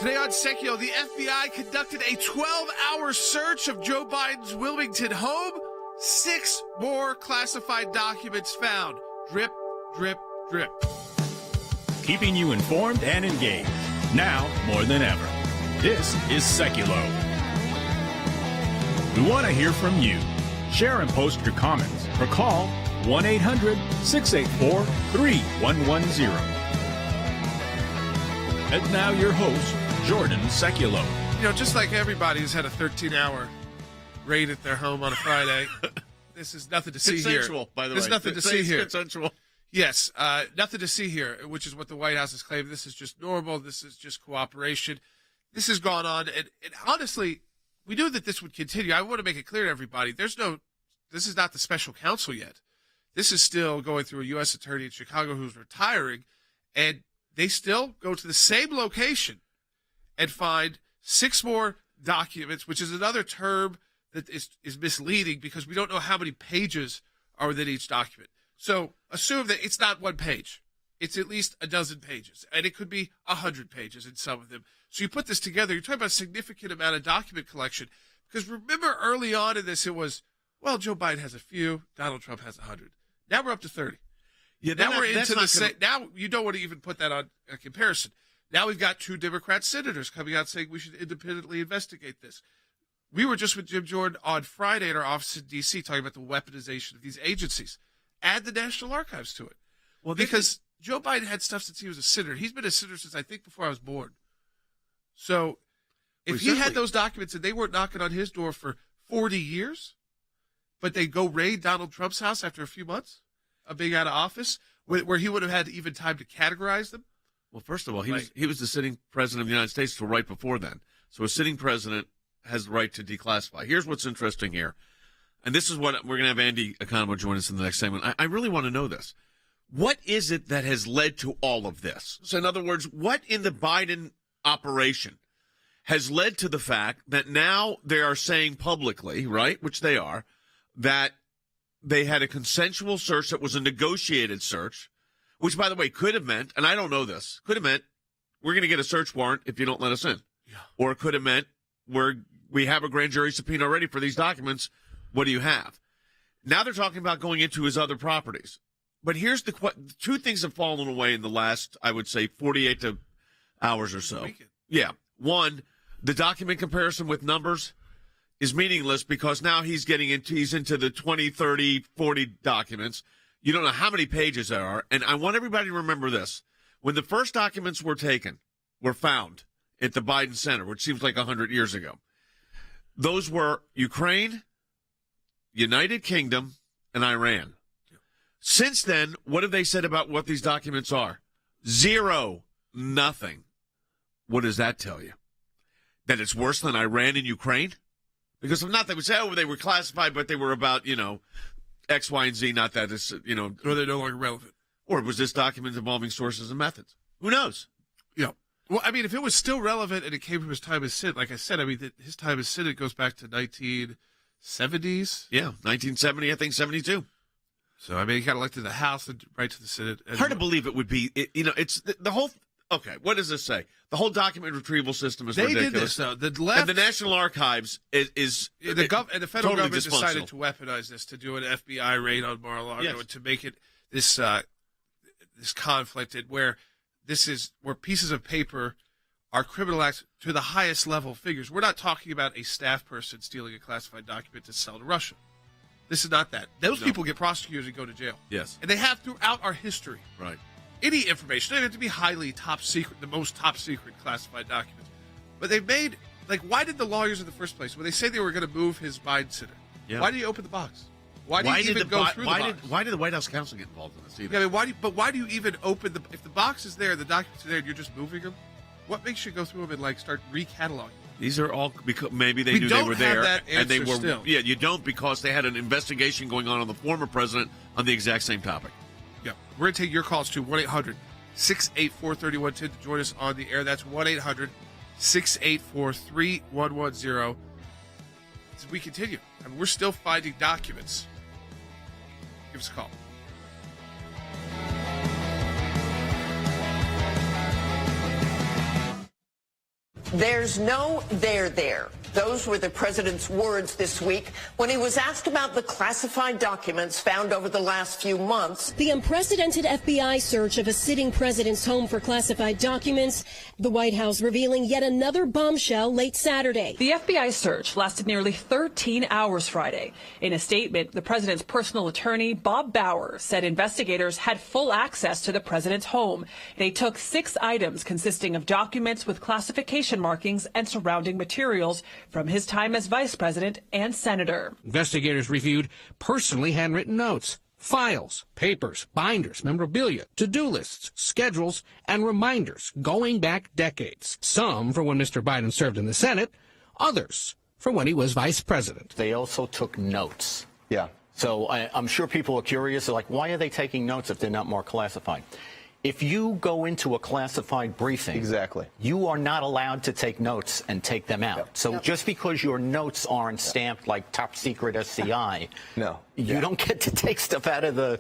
Today on Sekulow, the FBI conducted a 12-hour search of Joe Biden's Wilmington home. 6 more classified documents found. Drip, drip, drip. Keeping you informed and engaged. Now more than ever. This is Sekulow. We want to hear from you. Share and post your comments or call 1-800-684-3110. And now your host, Jordan Sekulow. You know, just like everybody who's had a 13-hour raid at their home on a Friday, this is nothing to see here. Consensual, by the way. There's nothing to see here. Consensual. Yes, nothing to see here, which is what the White House has claimed. This is just normal. This is just cooperation. This has gone on, and honestly, we knew that this would continue. I want to make it clear to everybody, this is not the special counsel yet. This is still going through a U.S. attorney in Chicago who's retiring, and they still go to the same location and find 6 more documents, which is another term that is misleading because we don't know how many pages are within each document. So assume that it's not 1 page. It's at least a dozen pages, and it could be 100 pages in some of them. So you put this together, you're talking about a significant amount of document collection. Because remember early on in this, it was, well, Joe Biden has a few, Donald Trump has 100. Now we're up to 30. Yeah, now we're into the same. Now you don't want to even put that on a comparison. Now we've got 2 Democrat senators coming out saying we should independently investigate this. We were just with Jim Jordan on Friday at our office in D.C. talking about the weaponization of these agencies. Add the National Archives to it. Well, because Joe Biden had stuff since he was a senator. He's been a senator since I think before I was born. So if he had those documents and they weren't knocking on his door for 40 years, but they go raid Donald Trump's house after a few months of being out of office, where he would have had even time to categorize them. Well, first of all, he was the sitting president of the United States till right before then. So a sitting president has the right to declassify. Here's what's interesting here. And this is what we're going to have Andy Economo join us in the next segment. I really want to know this. What is it that has led to all of this? So in other words, what in the Biden operation has led to the fact that now they are saying publicly, right, which they are, that they had a consensual search that was a negotiated search, which, by the way, could have meant, and I don't know this, could have meant we're going to get a search warrant if you don't let us in. Yeah. Or it could have meant we have a grand jury subpoena already for these documents. What do you have? Now they're talking about going into his other properties. But here's the 2 things have fallen away in the last, I would say, 48 hours or so. Yeah. 1, the document comparison with numbers is meaningless because now he's into the 20, 30, 40 documents. You don't know how many pages there are. And I want everybody to remember this. When the first documents were found at the Biden Center, which seems like 100 years ago, those were Ukraine, United Kingdom, and Iran. Since then, what have they said about what these documents are? 0. Nothing. What does that tell you? That it's worse than Iran and Ukraine? Because if not, they would say, oh, they were classified, but they were about, X, Y, and Z, not that it's, Or they're no longer relevant. Or was this document involving sources and methods? Who knows? Yeah. Well, I mean, if it was still relevant and it came from his time as Senate, like I said, his time as Senate goes back to 1970s. Yeah, 1970, I think 72. So, I mean, he got elected to the House and right to the Senate. Hard to believe it would be, it's the whole, okay, what does this say? The whole document retrieval system is ridiculous. They did this, though. The left, and the National Archives is and the federal totally government decided to weaponize this, to do an FBI raid on Mar-a-Lago, and to make it this conflict where pieces of paper are criminal acts to the highest level figures. We're not talking about a staff person stealing a classified document to sell to Russia. This is not that. Those people get prosecuted and go to jail. Yes. And they have throughout our history. Right. Any information. They don't have to be highly top secret, the most top secret classified documents. But they've made, why did the lawyers in the first place, when they say they were going to move his Biden Center, why did you open the box? Why did you even go through the box? Why did the White House counsel get involved in this either? Yeah, I mean, why do you even open if the box is there, the documents are there, and you're just moving them? What makes you go through them and start recataloging? These are all because maybe they knew they were there, and they were. Still. Yeah, you don't because they had an investigation going on the former president on the exact same topic. Yeah, we're gonna take your calls to 1-800-684-3110 to join us on the air. That's 1-800-684-3110. As we continue, we're still finding documents. Give us a call. There's no there. Those were the president's words this week when he was asked about the classified documents found over the last few months. The unprecedented FBI search of a sitting president's home for classified documents, the White House revealing yet another bombshell late Saturday. The FBI search lasted nearly 13 hours Friday. In a statement, the president's personal attorney, Bob Bauer, said investigators had full access to the president's home. They took 6 items consisting of documents with classification markings and surrounding materials from his time as vice president and senator. Investigators reviewed personally handwritten notes, files, papers, binders, memorabilia, to-do lists, schedules, and reminders going back decades. Some for when Mr. Biden served in the Senate, others for when he was vice president. They also took notes. Yeah. So I'm sure people are curious, like, why are they taking notes if they're not more classified? If you go into a classified briefing, exactly, you are not allowed to take notes and take them out. Yep. So just because your notes aren't stamped like top secret SCI, no, you don't get to take stuff out of the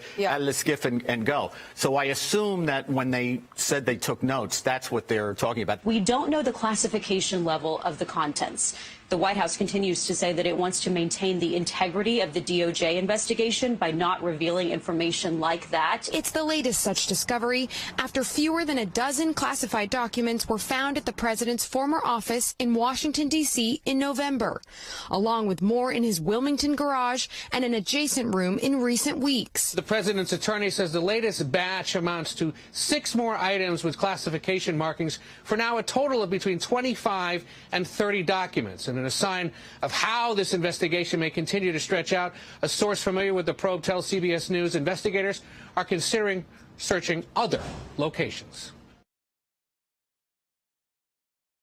skiff and go. So I assume that when they said they took notes, that's what they're talking about. We don't know the classification level of the contents. The White House continues to say that it wants to maintain the integrity of the DOJ investigation by not revealing information like that. It's the latest such discovery after fewer than a dozen classified documents were found at the president's former office in Washington, D.C. in November, along with more in his Wilmington garage and an adjacent room in recent weeks. The president's attorney says the latest batch amounts to 6 more items with classification markings, for now a total of between 25 and 30 documents. And in a sign of how this investigation may continue to stretch out, a source familiar with the probe tells CBS News investigators are considering searching other locations.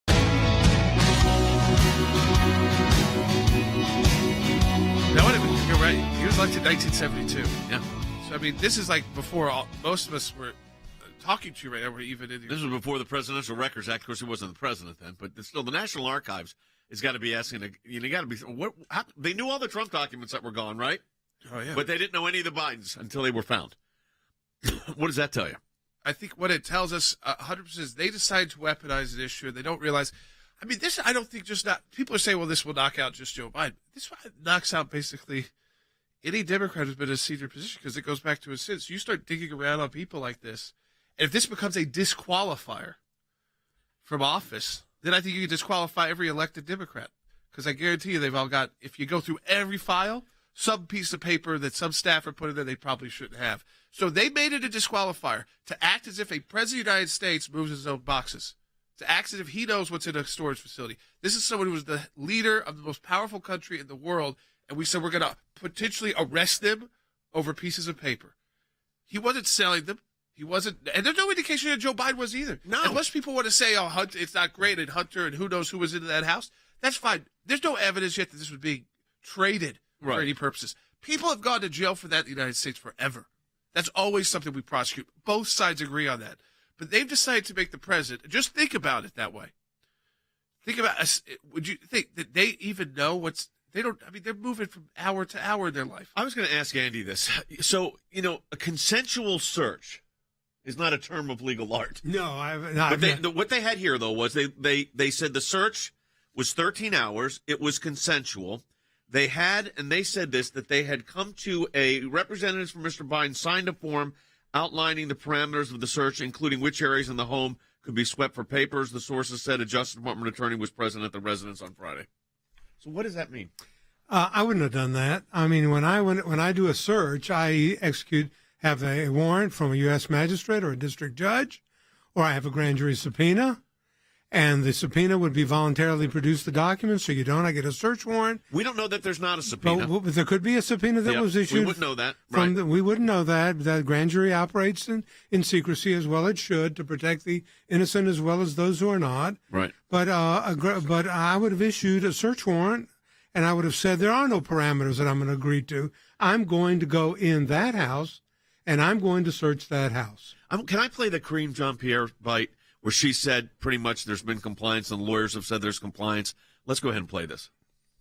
Now, wait a minute, you're right. He was elected in 1972. Yeah. So, I mean, this is like before most of us were talking to you right now. We're even in This was before the Presidential Records Act. Of course, he wasn't the president then, but still, the National Archives has got to be asking. Got to be. They knew all the Trump documents that were gone, right? Oh yeah. But they didn't know any of the Bidens until they were found. What does that tell you? I think what it tells us 100% is they decide to weaponize an issue. They don't realize. I mean, this. I don't think just not. People are saying, "Well, this will knock out just Joe Biden." This knocks out basically any Democrat who's been in a senior position because it goes back to his sins. You start digging around on people like this, and if this becomes a disqualifier from office, then I think you can disqualify every elected Democrat. Because I guarantee you they've all got, if you go through every file, some piece of paper that some staffer put in there they probably shouldn't have. So they made it a disqualifier to act as if a president of the United States moves his own boxes. To act as if he knows what's in a storage facility. This is someone who was the leader of the most powerful country in the world, and we said we're going to potentially arrest them over pieces of paper. He wasn't selling them. He wasn't, and there's no indication that Joe Biden was either. No. Unless people want to say, oh, Hunter, it's not great, and Hunter, and who knows who was in that house. That's fine. There's no evidence yet that this was being traded for any purposes. People have gone to jail for that in the United States forever. That's always something we prosecute. Both sides agree on that. But they've decided to make the president, just think about it that way. Think about, would you think that they even know they don't, I mean, they're moving from hour to hour in their life. I was going to ask Andy this. So, a consensual search is not a term of legal art. No, I've not. But what they had here, though, was they said the search was 13 hours. It was consensual. They said this, that they had come to representatives from Mr. Biden signed a form outlining the parameters of the search, including which areas in the home could be swept for papers. The sources said a Justice Department attorney was present at the residence on Friday. So what does that mean? I wouldn't have done that. I mean, when I do a search, I have a warrant from a U.S. magistrate or a district judge, or I have a grand jury subpoena, and the subpoena would be voluntarily produce the documents. So you don't, I get a search warrant. We don't know that there's not a subpoena. But there could be a subpoena that was issued. We wouldn't know that. Right. We wouldn't know that. That grand jury operates in secrecy, as well it should, to protect the innocent as well as those who are not. Right. But I would have issued a search warrant, and I would have said there are no parameters that I'm going to agree to. I'm going to go in that house, and I'm going to search that house. Can I play the Kareem Jean-Pierre bite where she said pretty much there's been compliance and lawyers have said there's compliance? Let's go ahead and play this.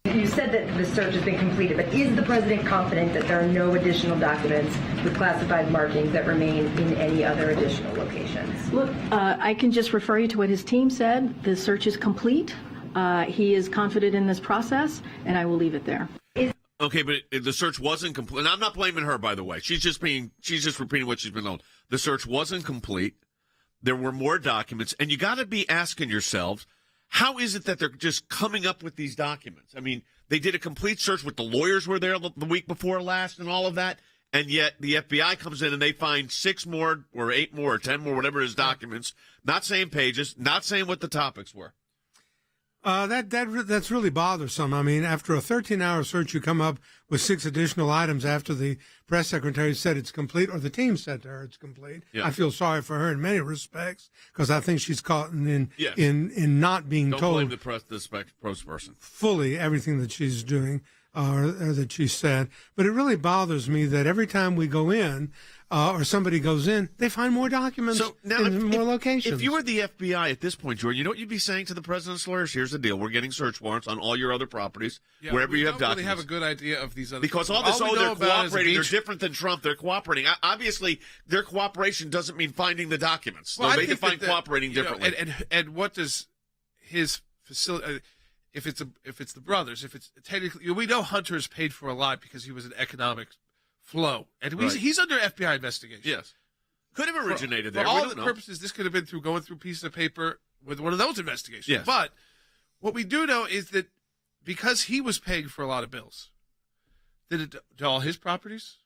You said that the search has been completed, but is the president confident that there are no additional documents with classified markings that remain in any other additional locations? Look, I can just refer you to what his team said. The search is complete. He is confident in this process, and I will leave it there. Okay, but the search wasn't complete. And I'm not blaming her, by the way. She's just repeating what she's been told. The search wasn't complete. There were more documents, and you got to be asking yourselves, how is it that they're just coming up with these documents? I mean, they did a complete search with the lawyers were there the week before last and all of that, and yet the FBI comes in and they find 6 more or 8 more or 10 more, whatever it is, documents, not saying pages, not saying what the topics were. That's really bothersome. I mean, after a 13-hour search, you come up with 6 additional items after the press secretary said it's complete, or the team said to her it's complete. Yeah. I feel sorry for her in many respects because I think she's caught in not being Don't told. blame the press person fully everything that she's doing or that she said. But it really bothers me that every time we go in or somebody goes in, they find more documents in more locations. If you were the FBI at this point, Jordan, you know what you'd be saying to the president's lawyers? Here's the deal. We're getting search warrants on all your other properties, wherever you have documents. We don't really have a good idea of these other because all this, they're cooperating. They're different than Trump. They're cooperating. Obviously, their cooperation doesn't mean finding the documents. Well, they define cooperating differently. And what does his facility... If it's the brothers, if it's technically, we know Hunter is paid for a lot because he was an economic flow, and he's under FBI investigation. Yes, could have originated there. For all the purposes, this could have been going through pieces of paper with one of those investigations. Yes. But what we do know is that because he was paying for a lot of bills, to all his properties,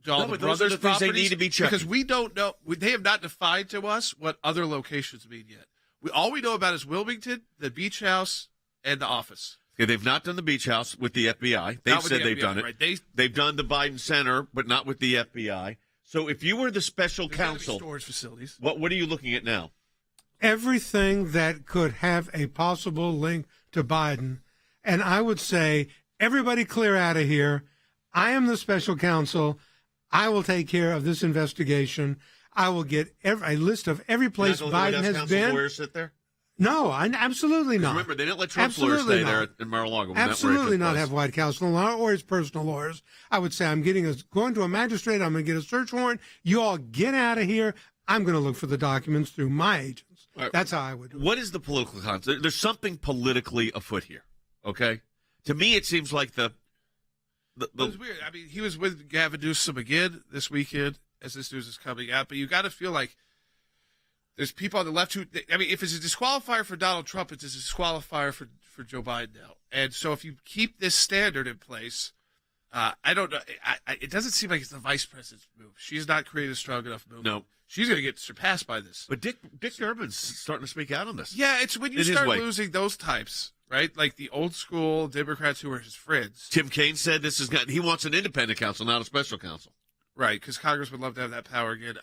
to all the brothers' the properties, things they need to be checked. Because we don't know, they have not defined to us what other locations mean yet. All we know about is Wilmington, the beach house, and the office. Okay, they've not done the beach house with the FBI. They've said they've done it. Right. They've done the Biden Center, but not with the FBI. So if you were the special counsel, storage facilities. What are you looking at now? Everything that could have a possible link to Biden. And I would say, everybody clear out of here. I am the special counsel. I will take care of this investigation. I will get a list of every place Biden has been. Lawyers sit there? No, absolutely not. Remember, they didn't let Trump's lawyers stay there in Mar-a-Lago. Absolutely not have White Counsel or his personal lawyers. I would say I'm going to a magistrate. I'm going to get a search warrant. You all get out of here. I'm going to look for the documents through my agents. Right. That's how I would do it. What is the political context? There's something politically afoot here, okay? To me, it seems like the it was weird. I mean, he was with Gavin Newsom again this weekend as this news is coming out, but you got to feel like there's people on the left who, I mean, if it's a disqualifier for Donald Trump, it's a disqualifier for Joe Biden now. And so if you keep this standard in place, I don't know. It doesn't seem like it's the vice president's move. She's not created a strong enough move. No. She's going to get surpassed by this. But Dick Durbin's starting to speak out on this. Yeah, it's when you start losing those types, right? Like the old school Democrats who are his friends. Tim Kaine said he wants an independent counsel, not a special counsel. Right, because Congress would love to have that power again.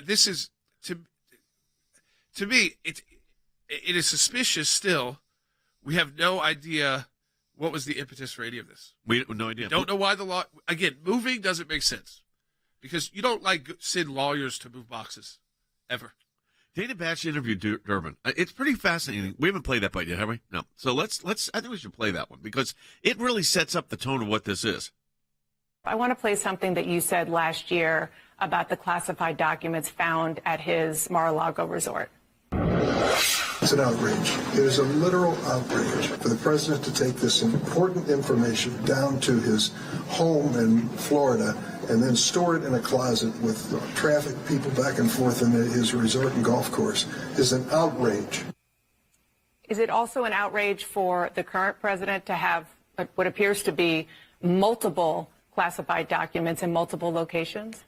This is, to me, it is suspicious still. We have no idea what was the impetus for any of this. We have no idea. Don't know why the law, again, moving doesn't make sense. Because you don't send lawyers to move boxes, ever. Dana Batch interviewed Durbin. It's pretty fascinating. We haven't played that bite yet, have we? No. So let's. I think we should play that one because it really sets up the tone of what this is. I want to play something that you said last year about the classified documents found at his Mar-a-Lago resort. It's an outrage. It is a literal outrage for the president to take this important information down to his home in Florida and then store it in a closet with traffic, people back and forth in his resort and golf course is an outrage. Is it also an outrage for the current president to have what appears to be multiple classified documents in multiple locations?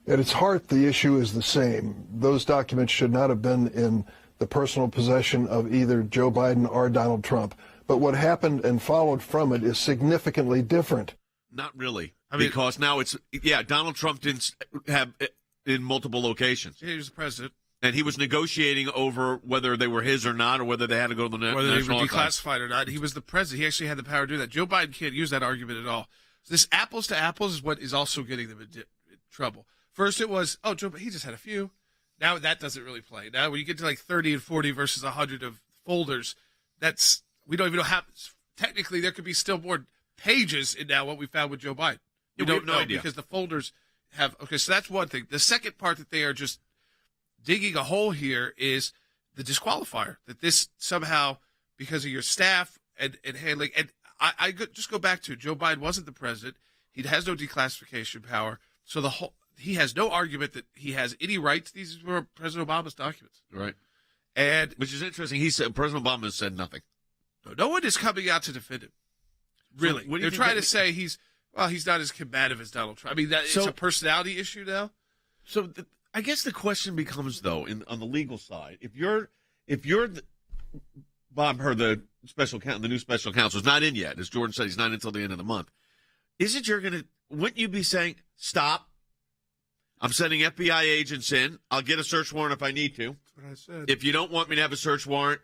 At its heart, the issue is the same. Those documents should not have been in the personal possession of either Joe Biden or Donald Trump. But what happened and followed from it is significantly different. Not really. Because now Donald Trump didn't have in multiple locations. He was the president. And he was negotiating over whether they were his or not, or whether they had to go to the national archives. Whether they were declassified or not. He was the president. He actually had the power to do that. Joe Biden can't use that argument at all. This apples to apples is what is also getting them in trouble. First it was, Joe, he just had a few. Now that doesn't really play. Now when you get to like 30 and 40 versus 100 of folders, we don't even know how technically there could be still more pages in now what we found with Joe Biden. We Yeah, we don't have no know idea. because the folders have. Okay, so that's one thing. The second part that they are just digging a hole here is the disqualifier, that this somehow, because of your staff and handling, and just go back to Joe Biden wasn't the president. He has no declassification power. So he has no argument that he has any rights. These were President Obama's documents. Right. And which is interesting. He said President Obama has said nothing. No one is coming out to defend him. Really. So what do you They're think trying that- to say he's not as combative as Donald Trump. I mean, it's a personality issue now. So I guess the question becomes, though, on the legal side, if you're Bob Hur, the new special counsel, is not in yet. As Jordan said, he's not until the end of the month. Wouldn't you be saying, stop? I'm sending FBI agents in. I'll get a search warrant if I need to. That's what I said. If you don't want me to have a search warrant,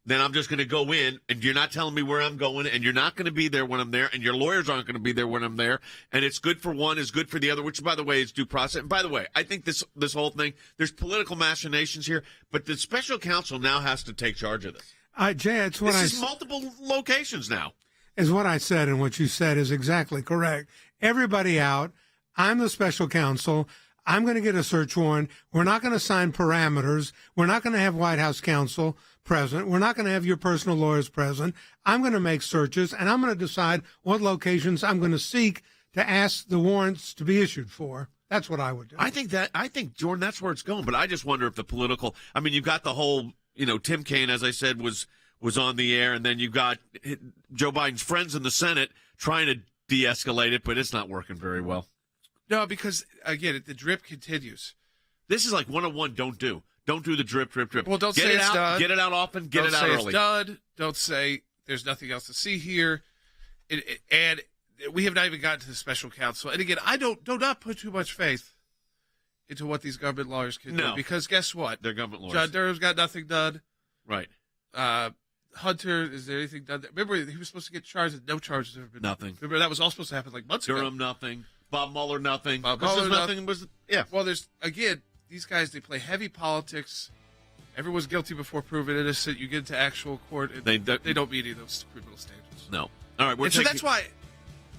then I'm just going to go in, and you're not telling me where I'm going, and you're not going to be there when I'm there, and your lawyers aren't going to be there when I'm there, and it's good for one is good for the other, which, by the way, is due process. And by the way, I think this whole thing, there's political machinations here, but the special counsel now has to take charge of this. Jay, it's what This is multiple locations now. Is what I said, and what you said is exactly correct. Everybody out. I'm the special counsel. I'm going to get a search warrant. We're not going to sign parameters. We're not going to have White House counsel present. We're not going to have your personal lawyers present. I'm going to make searches, and I'm going to decide what locations I'm going to seek to ask the warrants to be issued for. That's what I would do. I think, Jordan, that's where it's going. But I just wonder if the political, I mean, you've got the whole, Tim Kaine, as I said, was on the air, and then you've got Joe Biden's friends in the Senate trying to de-escalate it, but it's not working very well. No, because, again, the drip continues. This is like 101, don't do. Don't do the drip. Well, don't get say it it's out, done. Get it out often, get don't it out say early. It's done. Don't say there's nothing else to see here. And we have not even gotten to the special counsel. And again, I do not put too much faith into what these government lawyers can do. Because guess what? They're government lawyers. John Durham's got nothing done. Right. Hunter, is there anything done? Remember, he was supposed to get charged, and no charges have ever been Nothing. Remember, that was all supposed to happen like months ago. Durham, nothing. Bob Mueller, nothing. Bob Mueller, nothing. Well, there's, again, these guys, they play heavy politics. Everyone's guilty before proven innocent. You get into actual court, and they don't meet any of those criminal standards. No. All right, so that's why,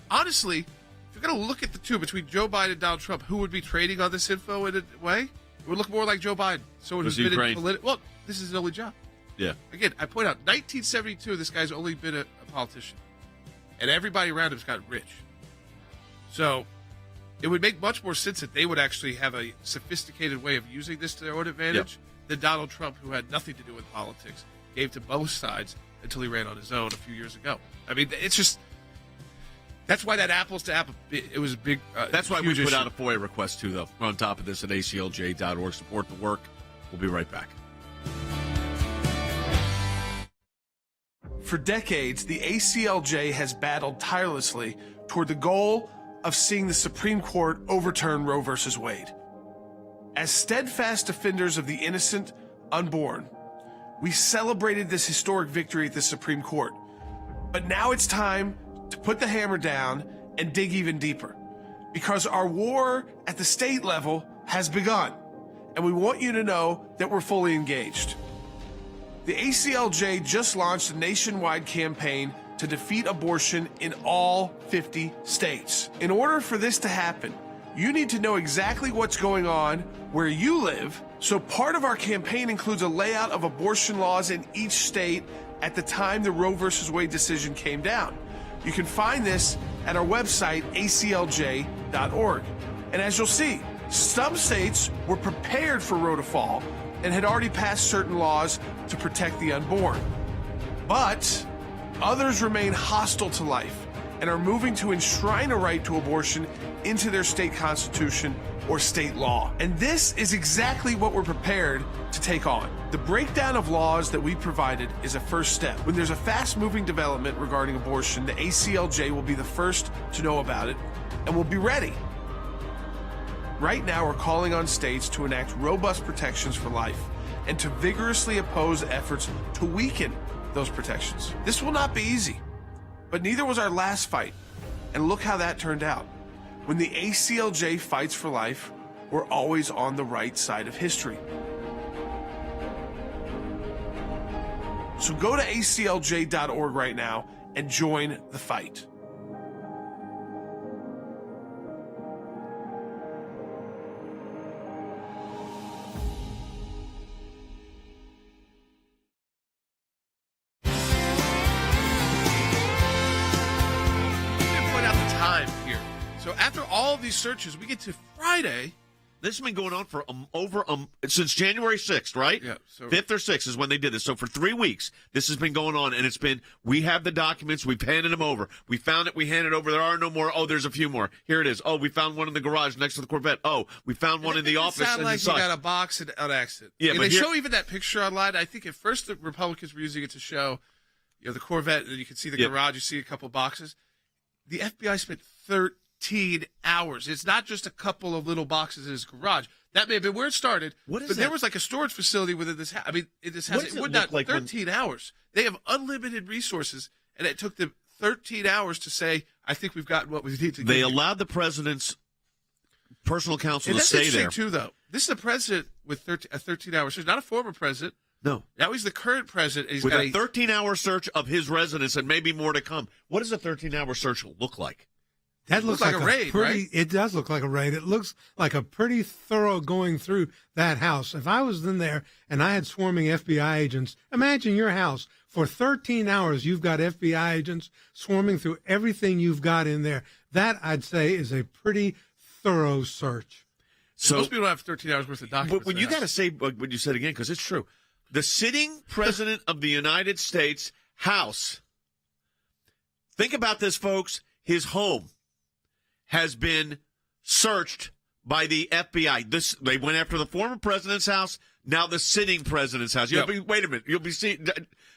honestly, if you're going to look at the two between Joe Biden and Donald Trump, who would be trading on this info in a way? It would look more like Joe Biden. Someone who's been in political. Well, this is his only job. Yeah. Again, I point out, 1972, this guy's only been a politician. And everybody around him's got rich. So it would make much more sense that they would actually have a sophisticated way of using this to their own advantage than Donald Trump, who had nothing to do with politics, gave to both sides until he ran on his own a few years ago. I mean, it's just... That's why that apples to apple, it was a big That's why we put issue. out a FOIA request, too, though. We're on top of this at aclj.org. Support the work. We'll be right back. For decades, the ACLJ has battled tirelessly toward the goal of seeing the Supreme Court overturn Roe v. Wade. As steadfast defenders of the innocent unborn, we celebrated this historic victory at the Supreme Court. But now it's time to put the hammer down and dig even deeper, because our war at the state level has begun, and we want you to know that we're fully engaged. The ACLJ just launched a nationwide campaign to defeat abortion in all 50 states. In order for this to happen, you need to know exactly what's going on where you live, so part of our campaign includes a layout of abortion laws in each state at the time the Roe v. Wade decision came down. You can find this at our website, aclj.org. And as you'll see, some states were prepared for Roe to fall and had already passed certain laws to protect the unborn. But others remain hostile to life and are moving to enshrine a right to abortion into their state constitution or state law. And this is exactly what we're prepared to take on. The breakdown of laws that we provided is a first step. When there's a fast-moving development regarding abortion, the ACLJ will be the first to know about it and will be ready. Right now, we're calling on states to enact robust protections for life and to vigorously oppose efforts to weaken those protections. This will not be easy, but neither was our last fight. And look how that turned out. When the ACLJ fights for life, we're always on the right side of history. So go to aclj.org right now and join the fight. So after all of these searches, we get to Friday. This has been going on for since January 6th, right? Yeah. So 5th or 6th is when they did this. So for 3 weeks, this has been going on, and it's been, we have the documents, we've handed them over. We found it, we handed it over. There are no more. Oh, there's a few more. Here it is. Oh, we found one in the garage next to the Corvette. Oh, we found one in the office. Sound like you got a box and an exit. Yeah, and but they show even that picture online. I think at first the Republicans were using it to show, the Corvette, and you can see the garage. You see a couple boxes. The FBI spent 13 hours. It's not just a couple of little boxes in his garage. That may have been where it started. What is but that? there was like a storage facility within this house. I mean, in this house, What does it it would look not like 13 hours. They have unlimited resources, and it took them 13 hours to say, I think we've gotten what we need to get. They allowed the president's personal counsel to stay there. That's interesting, too, though. This is a president with a 13-hour search, not a former president. No. Now he's the current president. He's with got a 13-hour search of his residence and maybe more to come. What does a 13-hour search look like? That looks like a raid, right? It does look like a raid. It looks like a pretty thorough going through that house. If I was in there and I had swarming FBI agents, imagine your house. For 13 hours, you've got FBI agents swarming through everything you've got in there. That, I'd say, is a pretty thorough search. So most people don't have 13 hours worth of documents. But when you got to say what you said again, because it's true. The sitting president of the United States House, think about this, folks, his home has been searched by the FBI. They went after the former president's house, now the sitting president's house. Wait a minute. You'll be seeing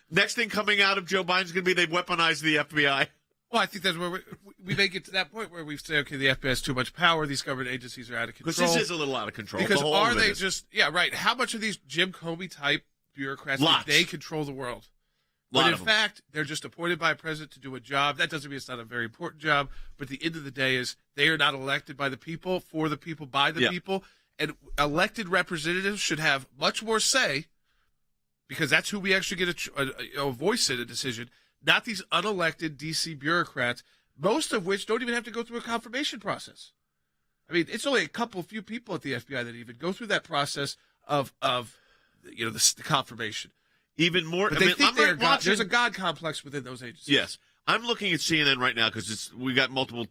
next thing coming out of Joe Biden's going to be they've weaponized the FBI. Well, I think that's where we may get to that point where we say, okay, the FBI has too much power. These government agencies are out of control. Because this is a little out of control. Because are they just, right, how much of these Jim Comey type bureaucrats think they control the world? But in fact, they're just appointed by a president to do a job. That doesn't mean it's not a very important job. But the end of the day is they are not elected by the people, for the people, by the people. And elected representatives should have much more say, because that's who we actually get a voice in a decision, not these unelected D.C. bureaucrats, most of which don't even have to go through a confirmation process. I mean, it's only a few people at the FBI that even go through that process of the confirmation. Even more, but they think there's a God complex within those agencies. Yes, I'm looking at CNN right now because we got multiple,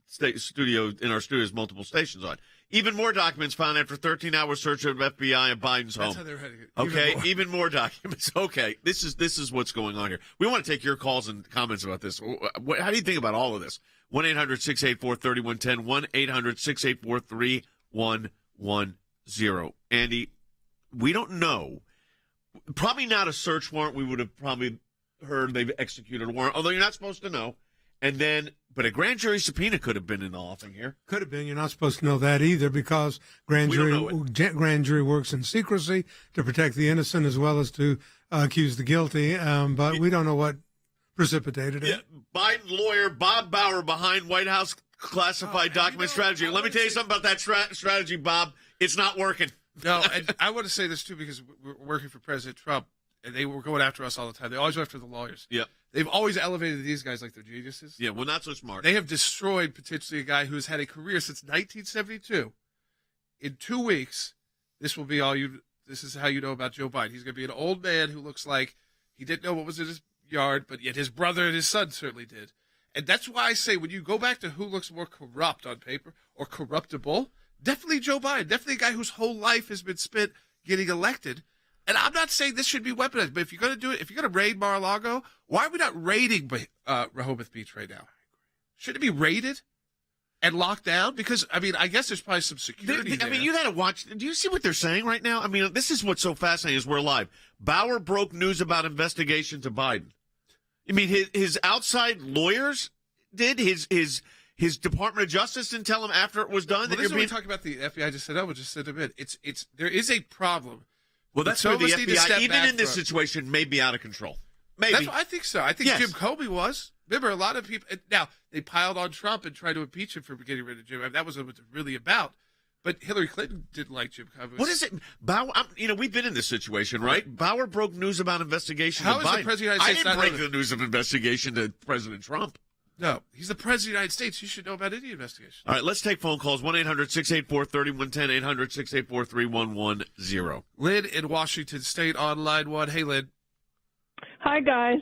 studio in our studios, multiple stations on. Even more documents found after 13-hour search of FBI at Biden's home. That's how they're heading it. Okay, even more documents. Okay, this is what's going on here. We want to take your calls and comments about this. How do you think about all of this? 1-800-684-3110. 1-800-684-3110. Andy, we don't know. Probably not a search warrant. We would have probably heard they've executed a warrant, although you're not supposed to know. But a grand jury subpoena could have been in the offing here. Could have been. You're not supposed to know that either because grand jury works in secrecy to protect the innocent as well as to accuse the guilty. But we don't know what precipitated it. Biden lawyer Bob Bauer behind White House classified document strategy. Let me tell you something about that strategy, Bob. It's not working. No, and I want to say this, too, because we're working for President Trump, and they were going after us all the time. They always go after the lawyers. Yeah. They've always elevated these guys like they're geniuses. Yeah, well, not so smart. They have destroyed, potentially, a guy who's had a career since 1972. In 2 weeks, this will be this is how you know about Joe Biden. He's going to be an old man who looks like he didn't know what was in his yard, but yet his brother and his son certainly did. And that's why I say when you go back to who looks more corrupt on paper or corruptible, definitely Joe Biden, definitely a guy whose whole life has been spent getting elected. And I'm not saying this should be weaponized, but if you're going to do it, if you're going to raid Mar-a-Lago, why are we not raiding Rehoboth Beach right now? Should it be raided and locked down? Because, I mean, I guess there's probably some security there. I mean, you got to watch. Do you see what they're saying right now? I mean, this is what's so fascinating is we're live. Bauer broke news about investigation to Biden. I mean, his outside lawyers did. His Department of Justice didn't tell him after it was done. Well, this is what we're talking about. The FBI just said, "Oh, we'll just send him in." There is a problem. Well, that's where the FBI, even in this situation, may be out of control. Maybe. I think so. I think Jim Comey was. Remember, a lot of people. Now they piled on Trump and tried to impeach him for getting rid of Jim. That was what it was really about. But Hillary Clinton didn't like Jim Comey. What is it? Bauer, we've been in this situation, right? Bauer broke news about investigation How to is the Biden. President of the United States I didn't not break the news of investigation to President Trump. No, he's the President of the United States. He should know about any investigation. All right, let's take phone calls. 1-800-684-3110, 800-684-3110. Lynn in Washington State on line 1. Hey, Lynn. Hi, guys.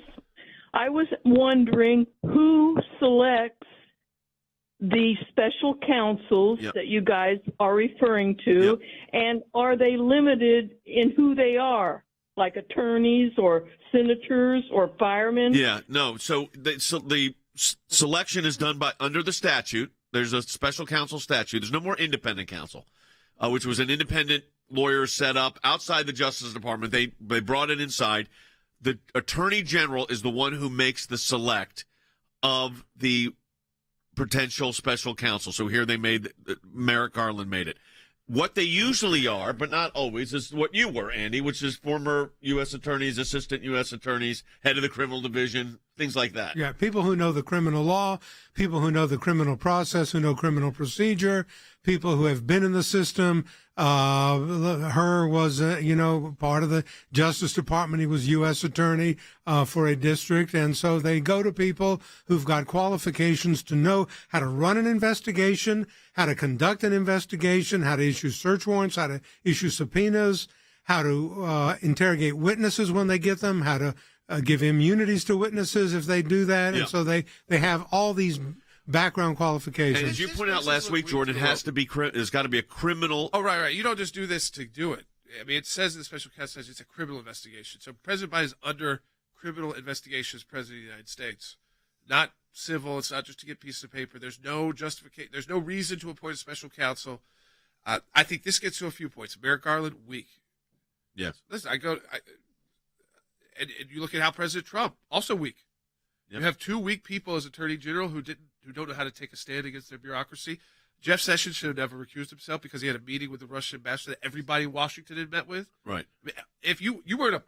I was wondering who selects the special counsels that you guys are referring to, and are they limited in who they are, like attorneys or senators or firemen? Yeah, no. So the selection is done under the statute. There's a special counsel statute. There's no more independent counsel, which was an independent lawyer set up outside the Justice Department. They brought it inside. The Attorney General is the one who makes the select of the potential special counsel. So here they made Merrick Garland made it. What they usually are, but not always, is what you were, Andy, which is former U.S. attorneys, assistant U.S. attorneys, head of the criminal division, things like that. Yeah, people who know the criminal law, people who know the criminal process, who know criminal procedure, people who have been in the system. Her was, part of the Justice Department. He was U.S. attorney for a district. And so they go to people who've got qualifications to know how to run an investigation, how to conduct an investigation, how to issue search warrants, how to issue subpoenas, how to interrogate witnesses when they get them, how to give immunities to witnesses if they do that. Yeah. And so they have all these background qualifications. And as you pointed out last week, Jordan, there's got to be a criminal. Oh, right. You don't just do this to do it. I mean, it says in the special counsel it's a criminal investigation. So President Biden is under criminal investigation as President of the United States, not civil. It's not just to get pieces of paper. There's no justification. There's no reason to appoint a special counsel. I think this gets to a few points. Merrick Garland, weak. Yes. Listen, and you look at how President Trump, also weak. Yep. You have two weak people as Attorney General who don't know how to take a stand against their bureaucracy. Jeff Sessions should have never recused himself because he had a meeting with the Russian ambassador that everybody in Washington had met with. Right. I mean, if you weren't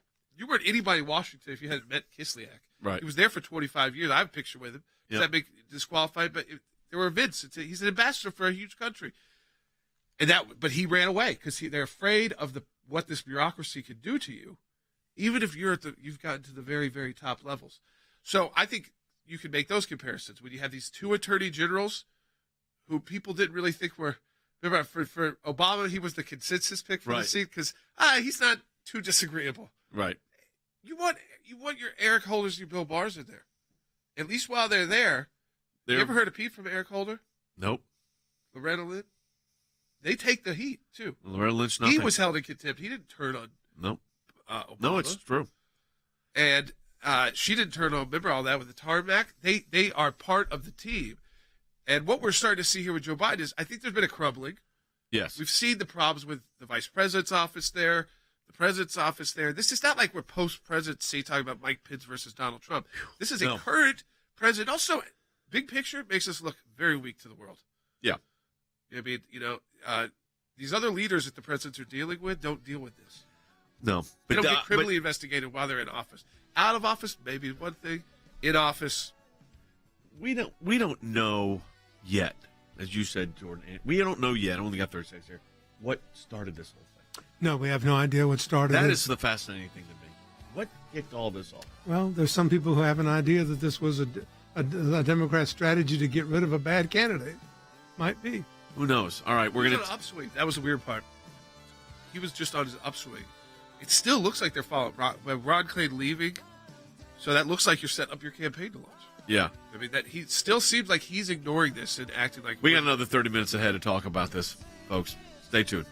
anybody in Washington if you hadn't met Kislyak. Right. He was there for 25 years. I have a picture with him. Does that make disqualified? But there were events. He's an ambassador for a huge country, but he ran away because they're afraid of what this bureaucracy could do to you, even if you've gotten to the very, very top levels. So I think you can make those comparisons when you have these two attorney generals who people didn't really think were. Remember, for Obama, he was the consensus pick for the seat because he's not too disagreeable. Right. You want your Eric Holders, your Bill Barrs in there. At least while they're there. You ever heard a peep from Eric Holder? Nope. Loretta Lynch? They take the heat too. Loretta Lynch, nothing. He was held in contempt. He didn't turn on. Nope. Obama. No, it's true. And she didn't turn on. Remember all that with the tarmac? They are part of the team. And what we're starting to see here with Joe Biden is I think there's been a crumbling. Yes. We've seen the problems with the vice president's office there, the president's office there. This is not like we're post-presidency talking about Mike Pence versus Donald Trump. This is a current president. Also, big picture makes us look very weak to the world. Yeah. I mean, these other leaders that the presidents are dealing with don't deal with this. No. They don't get criminally investigated while they're in office. Out of office, maybe one thing. In office, we don't know yet, as you said, Jordan. We don't know yet. I only got 30 seconds here. What started this whole thing? No, we have no idea what started it. That is the fascinating thing to me. What kicked all this off? Well, there's some people who have an idea that this was a Democrat strategy to get rid of a bad candidate. Might be. Who knows? All right, we're going to upswing. That was the weird part. He was just on his upswing. It still looks like they're following Ron Klain leaving, so that looks like you're setting up your campaign to launch. Yeah. I mean, that he still seems like he's ignoring this and acting like... We got another 30 minutes ahead to talk about this, folks. Stay tuned.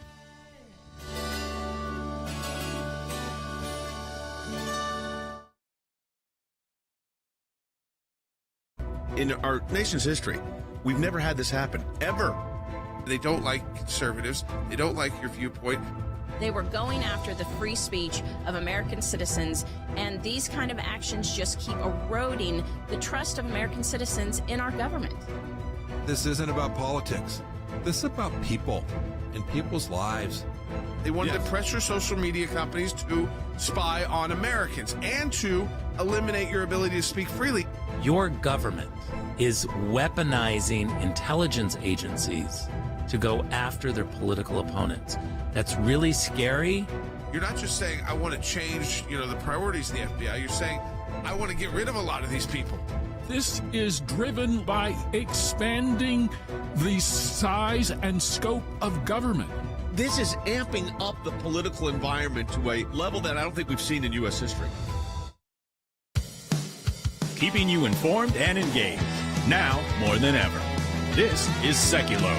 In our nation's history, we've never had this happen, ever. They don't like conservatives. They don't like your viewpoint. They were going after the free speech of American citizens, and these kind of actions just keep eroding the trust of American citizens in our government. This isn't about politics. This is about people and people's lives. They wanted to pressure social media companies to spy on Americans and to eliminate your ability to speak freely. Your government is weaponizing intelligence agencies to go after their political opponents. That's really scary. You're not just saying, I want to change, the priorities of the FBI. You're saying, I want to get rid of a lot of these people. This is driven by expanding the size and scope of government. This is amping up the political environment to a level that I don't think we've seen in U.S. history. Keeping you informed and engaged. Now more than ever. This is Sekulow.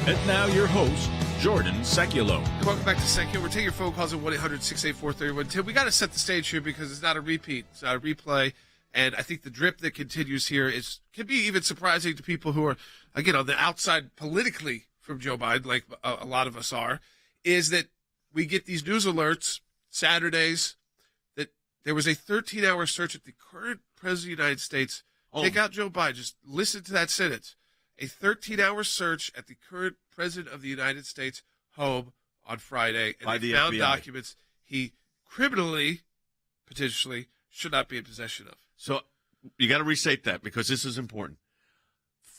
And now your host, Jordan Sekulow. Welcome back to Sekulow. We're taking your phone calls at 1-800-684-3110. We got to set the stage here because it's not a repeat. It's not a replay. And I think the drip that continues here can be even surprising to people who are, again, on the outside politically from Joe Biden, like a lot of us are, is that we get these news alerts Saturdays that there was a 13-hour search at the current president of the United States. Take out Joe Biden. Just listen to that sentence. A 13-hour search at the current president of the United States home on Friday. And by they the found FBI. Documents he criminally, potentially, should not be in possession of. So you got to restate that because this is important.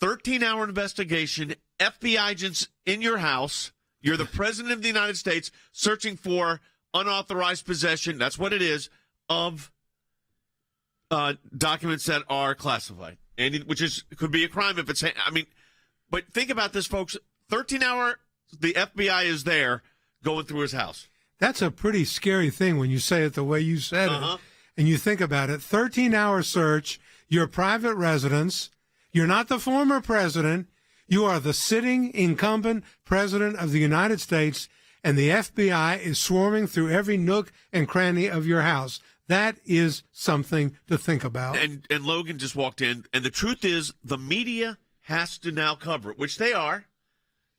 13-hour investigation, FBI agents in your house. You're the president of the United States searching for unauthorized possession. That's what it is of documents that are classified, and which could be a crime if it's. But think about this, folks. 13-hour, the FBI is there going through his house. That's a pretty scary thing when you say it the way you said it, and you think about it. 13-hour search, your private residence. You're not the former president. You are the sitting incumbent president of the United States, and the FBI is swarming through every nook and cranny of your house. That is something to think about. And Logan just walked in, and the truth is the media has to now cover it, which they are.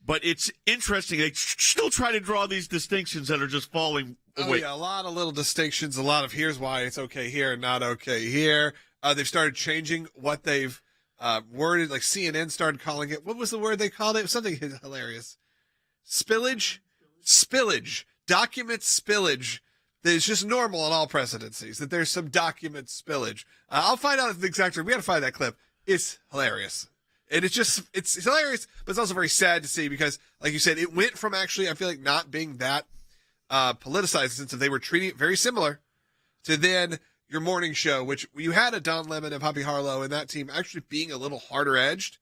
But it's interesting. They still try to draw these distinctions that are just falling away. Oh, yeah, a lot of little distinctions, a lot of here's why it's okay here and not okay here. They've started changing what they've worded. Like CNN started calling it, what was the word they called it? It was something hilarious. Spillage? Spillage. Document spillage. It's just normal in all presidencies that there's some document spillage. I'll find out the exact term. We got to find that clip. It's hilarious. And it's hilarious, but it's also very sad to see because, like you said, it went from actually, I feel like, not being that politicized since they were treating it very similar to then your morning show, which you had a Don Lemon and Poppy Harlow and that team actually being a little harder edged.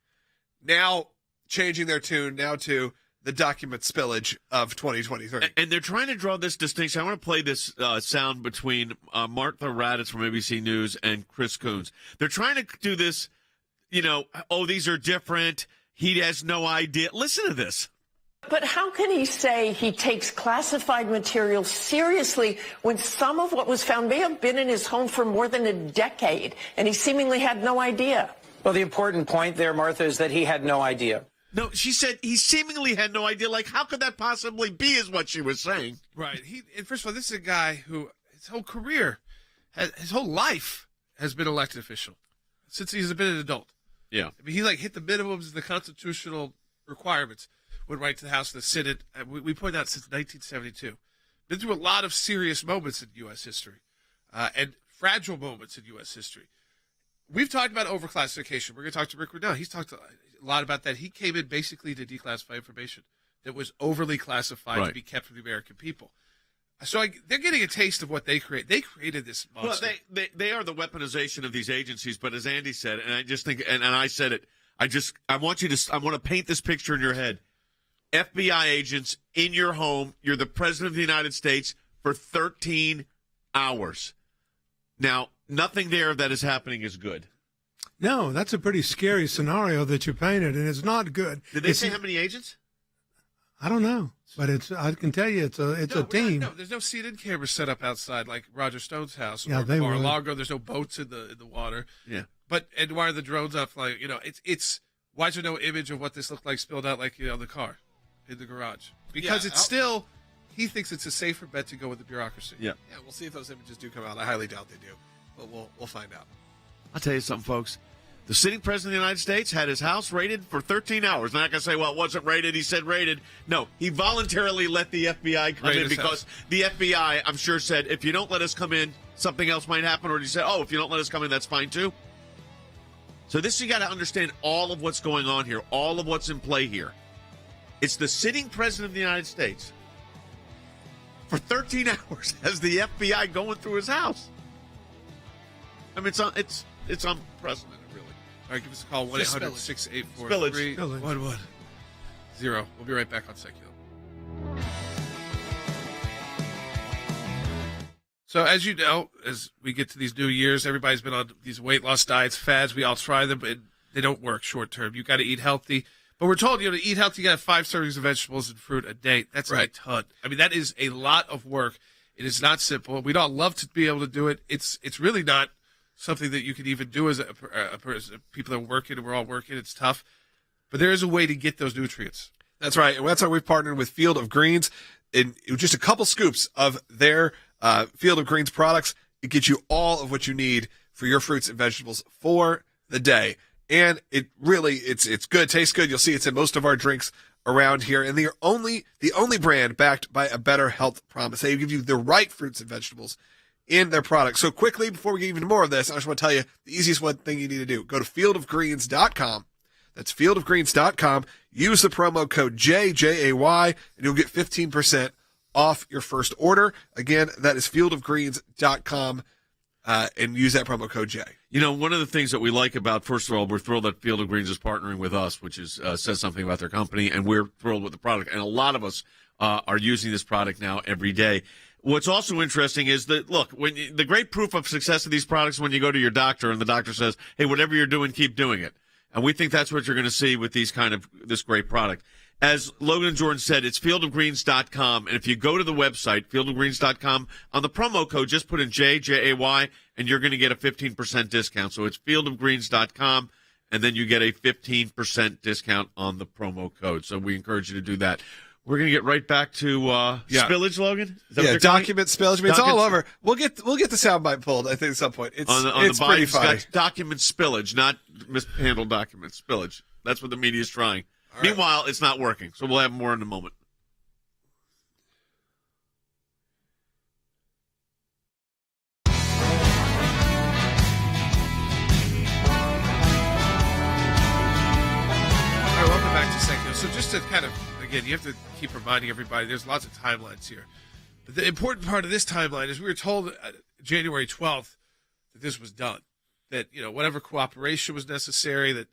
Now changing their tune now to the document spillage of 2023. And they're trying to draw this distinction. I want to play this sound between Martha Raddatz from ABC News and Chris Coons. They're trying to do this, these are different. He has no idea. Listen to this. But how can he say he takes classified material seriously when some of what was found may have been in his home for more than a decade, and he seemingly had no idea? Well, the important point there, Martha, is that he had no idea. No, she said he seemingly had no idea. Like, how could that possibly be is what she was saying. Right. And first of all, this is a guy who his whole career, his whole life has been elected official since he's been an adult. Yeah. I mean, he hit the minimums of the constitutional requirements, went right to the House of the Senate. We point out since 1972. Been through a lot of serious moments in U.S. history and fragile moments in U.S. history. We've talked about overclassification. We're going to talk to Rick Riddell. He's talked a lot about that. He came in basically to declassify information that was overly classified to be kept from the American people. So they're getting a taste of what they create. They created this monster. Well, they are the weaponization of these agencies. But as Andy said, and I just think, and I said it, I want to paint this picture in your head. FBI agents in your home. You're the president of the United States for 13 hours. Now, nothing there that is happening is good. No, that's a pretty scary scenario that you painted, and it's not good. Did they say how many agents? I don't know, but I can tell you it's a team. No, there's no CNN cameras set up outside like Roger Stone's house or they Mar-a-Lago. There's no boats in the water. Yeah. And why are the drones up? It's why is there no image of what this looked like spilled out the car in the garage? Because it's still, he thinks it's a safer bet to go with the bureaucracy. Yeah. Yeah, we'll see if those images do come out. I highly doubt they do, but we'll find out. I'll tell you something, folks. The sitting president of the United States had his house raided for 13 hours. I'm not going to say, well, it wasn't raided. He said raided. No, he voluntarily let the FBI come in because the FBI, I'm sure, said, if you don't let us come in, something else might happen. Or he said, if you don't let us come in, that's fine, too. So this, you got to understand all of what's going on here, all of what's in play here. It's the sitting president of the United States for 13 hours has the FBI going through his house. I mean, it's unprecedented, really. All right, give us a call, 1-800-684-3110. We'll be right back on Sekulow. So as you know, as we get to these new years, everybody's been on these weight loss diets, fads. We all try them, but they don't work short term. You got to eat healthy. But we're told, to eat healthy, you got to have 5 servings of vegetables and fruit a day. That's right. A ton. I mean, that is a lot of work. It is not simple. We'd all love to be able to do it. It's really not something that you can even do as a person. People are working, and we're all working. It's tough. But there is a way to get those nutrients. That's right. And that's why we've partnered with Field of Greens. In just a couple scoops of their Field of Greens products, it gets you all of what you need for your fruits and vegetables for the day. And it really, it's good, tastes good. You'll see it's in most of our drinks around here. And they're the only brand backed by a better health promise. They give you the right fruits and vegetables in their products. So quickly, before we get even more of this, I just want to tell you the easiest one thing you need to do. Go to fieldofgreens.com. That's fieldofgreens.com. Use the promo code JJAY, and you'll get 15% off your first order. Again, that is fieldofgreens.com, and use that promo code J. One of the things that we like about, first of all, we're thrilled that Field of Greens is partnering with us, which is says something about their company, and we're thrilled with the product. And a lot of us are using this product now every day. What's also interesting is that, look, the great proof of success of these products is when you go to your doctor and the doctor says, hey, whatever you're doing, keep doing it. And we think that's what you're going to see with this great product. As Logan and Jordan said, it's fieldofgreens.com. And if you go to the website, fieldofgreens.com, on the promo code, just put in JJAY, and you're going to get a 15% discount. So it's fieldofgreens.com, and then you get a 15% discount on the promo code. So we encourage you to do that. We're going to get right back to spillage, Logan. Is that what document spillage. I mean, it's all over. We'll get the soundbite pulled, I think, at some point. It's pretty funny. Document spillage, not mishandled document spillage. That's what the media is trying. All Meanwhile, it's not working. So we'll have more in a moment. All right, welcome back to Sekulow. So just to kind of, again, you have to keep reminding everybody, there's lots of timelines here. But the important part of this timeline is we were told January 12th that this was done, that, whatever cooperation was necessary, that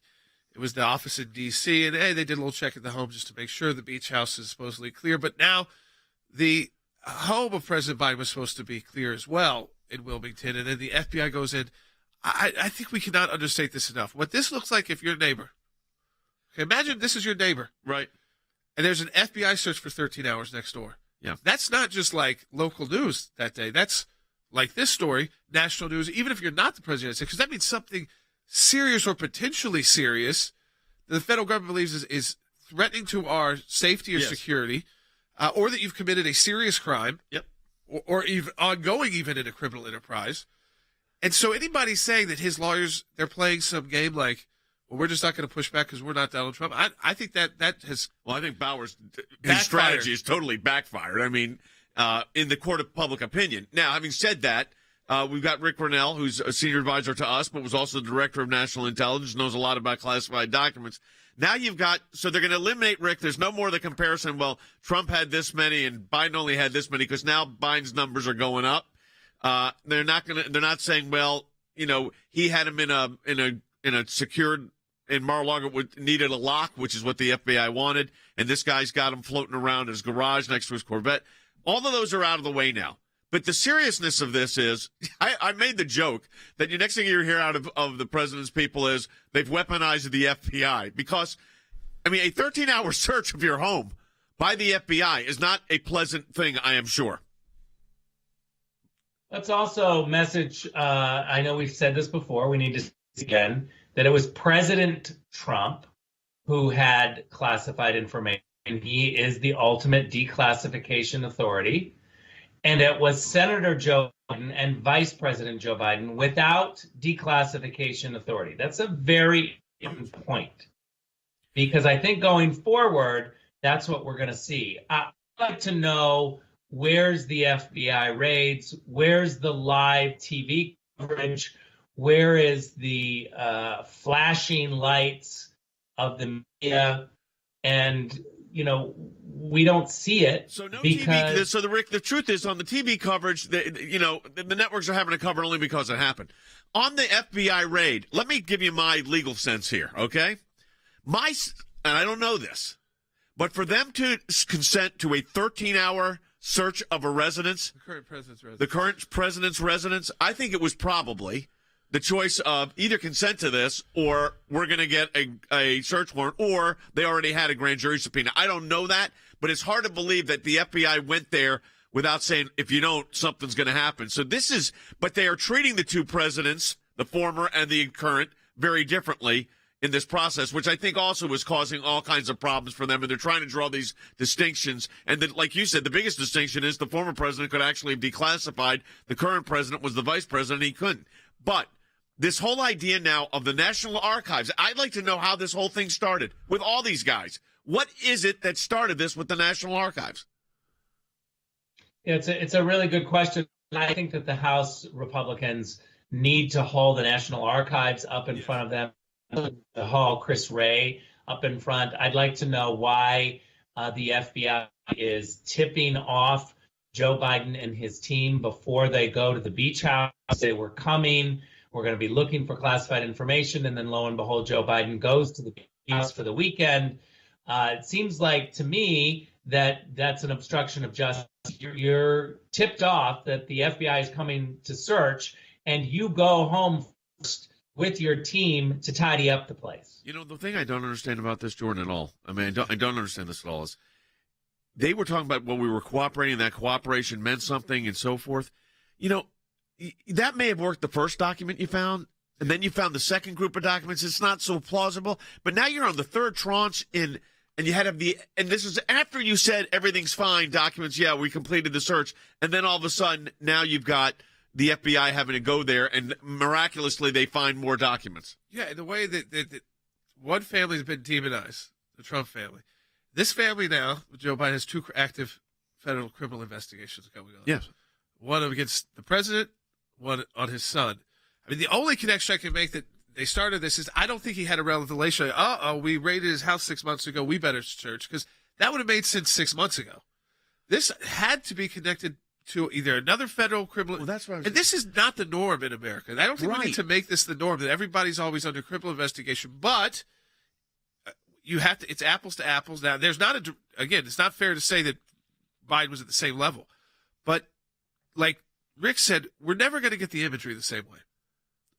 it was the office in D.C., and hey, they did a little check at the home just to make sure the beach house is supposedly clear. But now the home of President Biden was supposed to be clear as well in Wilmington, and then the FBI goes in. I think we cannot understate this enough. What this looks like if you're a neighbor. Okay, imagine this is your neighbor. Right. And there's an FBI search for 13 hours next door. Yeah. That's not just like local news that day. That's like this story, national news, even if you're not the president, because that means something serious or potentially serious that the federal government believes is threatening to our safety or security, or that you've committed a serious crime, or even ongoing even in a criminal enterprise. And so anybody saying that his lawyers, they're playing some game like, well, we're just not going to push back because we're not Donald Trump. I think that has. Well, I think Bauer's his strategy is totally backfired. I mean, in the court of public opinion. Now, having said that, we've got Rick Grinnell, who's a senior advisor to us, but was also the director of national intelligence, knows a lot about classified documents. Now so they're going to eliminate Rick. There's no more of the comparison. Well, Trump had this many and Biden only had this many, because now Biden's numbers are going up. They're not saying, well, he had him in a secured. And Mar-a-Lago needed a lock, which is what the FBI wanted. And this guy's got him floating around in his garage next to his Corvette. All of those are out of the way now. But the seriousness of this is, I made the joke that the next thing you hear out of the president's people is they've weaponized the FBI. Because, I mean, a 13-hour search of your home by the FBI is not a pleasant thing, I am sure. Let's also message, I know we've said this before, we need to say this again, that it was President Trump who had classified information. He is the ultimate declassification authority. And it was Senator Joe Biden and Vice President Joe Biden without declassification authority. That's a very important point, because I think going forward, that's what we're going to see. I'd like to know, where's the FBI raids? Where's the live TV coverage? Where is the flashing lights of the media? And, we don't see it. So no because... TV. So Rick, the truth is on the TV coverage, the networks are having to cover only because it happened. On the FBI raid, let me give you my legal sense here, okay? And I don't know this, but for them to consent to a 13-hour search of a residence, the current president's residence, I think it was probably the choice of either consent to this or we're going to get a search warrant, or they already had a grand jury subpoena. I don't know that, but it's hard to believe that the FBI went there without saying, if you don't, something's going to happen. So but they are treating the two presidents, the former and the current, very differently in this process, which I think also is causing all kinds of problems for them. And they're trying to draw these distinctions. And then, like you said, the biggest distinction is the former president could actually have declassified. The current president was the vice president. He couldn't. But this whole idea now of the National Archives, I'd like to know how this whole thing started with all these guys. What is it that started this with the National Archives? It's a really good question. I think that the House Republicans need to haul the National Archives up in front of them, to haul Chris Wray up in front. I'd like to know why the FBI is tipping off Joe Biden and his team before they go to the beach house. They were coming. We're going to be looking for classified information. And then lo and behold, Joe Biden goes to the beach house for the weekend. It seems like to me that that's an obstruction of justice. You're tipped off that the FBI is coming to search, and you go home first with your team to tidy up the place. The thing I don't understand about this, Jordan, at all, I don't understand this at all, is they were talking about when we were cooperating, that cooperation meant something and so forth. That may have worked the first document you found, and then you found the second group of documents. It's not so plausible. But now you're on the third tranche and you had and this is after you said everything's fine, documents, yeah, we completed the search. And then all of a sudden, now you've got the FBI having to go there, and miraculously they find more documents. Yeah, the way that one family has been demonized, the Trump family. This family now, Joe Biden, has two active federal criminal investigations going on. Yes. One against the president, one on his son. I mean, the only connection I can make that they started this is I don't think he had a revelation. We raided his house 6 months ago. We better search, because that would have made sense 6 months ago. This had to be connected to either another federal criminal. Well, that's what and this is not the norm in America. I don't think we need to make this the norm that everybody's always under criminal investigation. But you have to. It's apples to apples. Now, there's not it's not fair to say that Biden was at the same level, but like Rick said, we're never going to get the imagery the same way.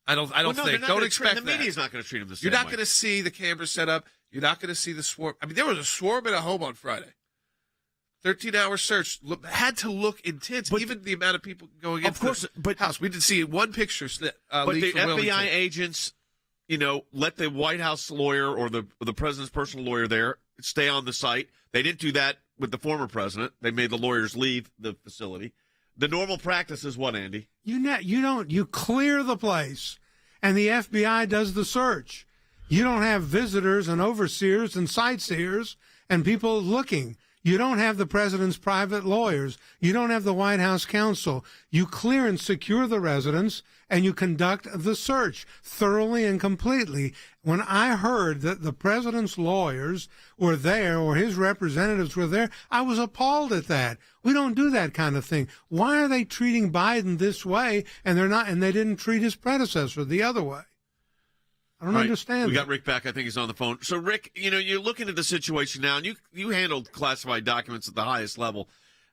I don't think. Don't expect that. The media's not going to treat him the same way. You're not going to see the cameras set up. You're not going to see the swarm. I mean, there was a swarm at a home on Friday. 13-hour search had to look intense. But even the amount of people going into the house. We did see one picture but leaked the from FBI Wilmington. Agents, let the White House lawyer or the president's personal lawyer there stay on the site. They didn't do that with the former president. They made the lawyers leave the facility. The normal practice is what, Andy? You clear the place, and the FBI does the search. You don't have visitors and overseers and sightseers and people looking. You don't have the president's private lawyers. You don't have the White House counsel. You clear and secure the residence, and you conduct the search thoroughly and completely. When I heard that the president's lawyers were there or his representatives were there, I was appalled at that. We don't do that kind of thing. Why are they treating Biden this way, and they didn't treat his predecessor the other way? I don't understand. We got Rick back. I think he's on the phone. So, Rick, you're looking at the situation now, and you handled classified documents at the highest level.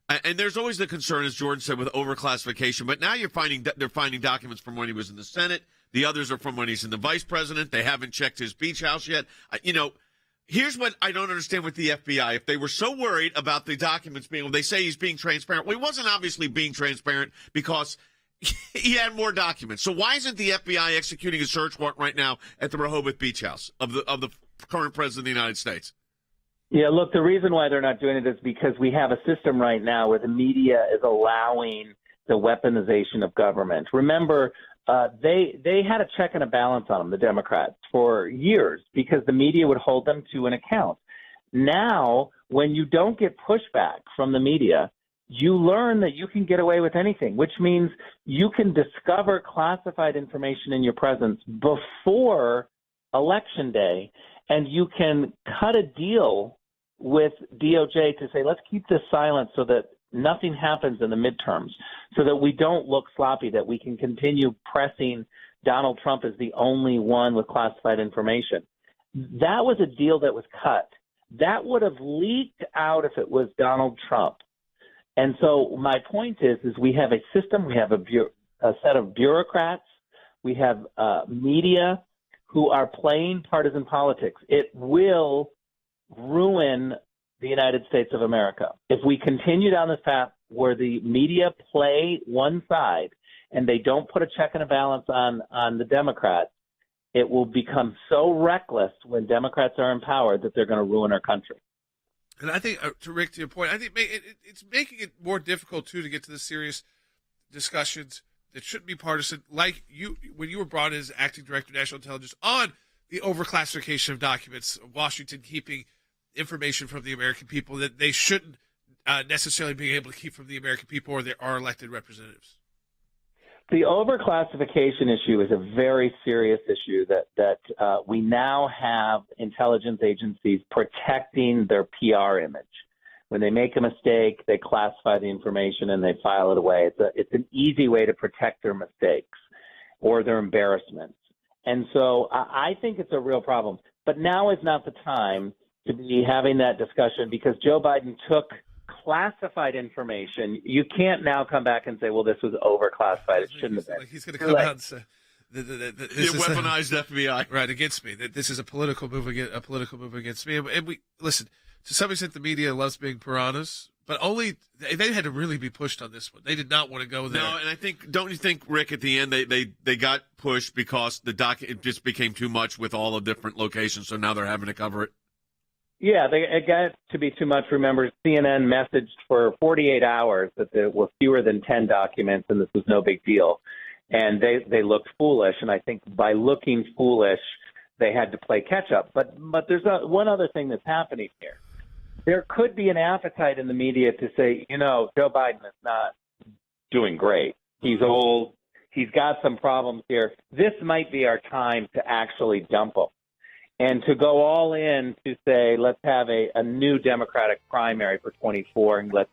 And there's always the concern, as Jordan said, with overclassification. But now they're finding documents from when he was in the Senate. The others are from when he's in the vice president. They haven't checked his beach house yet. Here's what I don't understand with the FBI. If they were so worried about the documents they say he's being transparent. Well, he wasn't obviously being transparent because he had more documents. So why isn't the FBI executing a search warrant right now at the Rehoboth Beach House of the current president of the United States? Yeah, look, the reason why they're not doing it is because we have a system right now where the media is allowing the weaponization of government. Remember, they had a check and a balance on them, the Democrats, for years because the media would hold them to an account. Now, when you don't get pushback from the media, you learn that you can get away with anything, which means you can discover classified information in your presence before Election Day, and you can cut a deal with DOJ to say, let's keep this silent so that nothing happens in the midterms, so that we don't look sloppy, that we can continue pressing Donald Trump as the only one with classified information. That was a deal that was cut. That would have leaked out if it was Donald Trump. And so my point is we have a system, we have a set of bureaucrats, we have media who are playing partisan politics. It will ruin the United States of America. If we continue down this path where the media play one side and they don't put a check and a balance on the Democrats, it will become so reckless when Democrats are in power that they're going to ruin our country. And I think, to Rick, to your point, I think it's making it more difficult, too, to get to the serious discussions that shouldn't be partisan, like you when you were brought in as acting director of national intelligence on the overclassification of documents, Washington keeping information from the American people that they shouldn't necessarily be able to keep from the American people or our elected representatives. The overclassification issue is a very serious issue that we now have intelligence agencies protecting their PR image. When they make a mistake, they classify the information and they file it away. It's an easy way to protect their mistakes or their embarrassments. And so I think it's a real problem. But now is not the time to be having that discussion because Joe Biden took classified information. You can't now come back and say, well, this was overclassified. It shouldn't have been. Like he's going to come out and say, this is weaponized FBI right against me. That this is a political move against me. And we listen. To some extent, the media loves being piranhas, but only they had to really be pushed on this one. They did not want to go there. No, and I think, don't you think, Rick, at the end they got pushed because it just became too much with all the different locations, so now they're having to cover it? Yeah, it got to be too much. Remember, CNN messaged for 48 hours that there were fewer than 10 documents and this was no big deal. And they looked foolish, and I think by looking foolish, they had to play catch-up. But there's one other thing that's happening here. There could be an appetite in the media to say, Joe Biden is not doing great. He's old. He's got some problems here. This might be our time to actually dump him. And to go all in to say, let's have a new Democratic primary for 24 and let's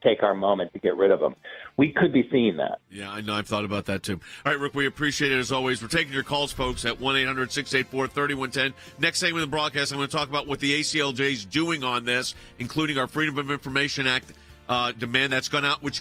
take our moment to get rid of him. We could be seeing that. Yeah, I know. I've thought about that, too. All right, Rick, we appreciate it as always. We're taking your calls, folks, at 1-800-684-3110. Next segment of the broadcast, I'm going to talk about what the ACLJ is doing on this, including our Freedom of Information Act demand that's gone out, which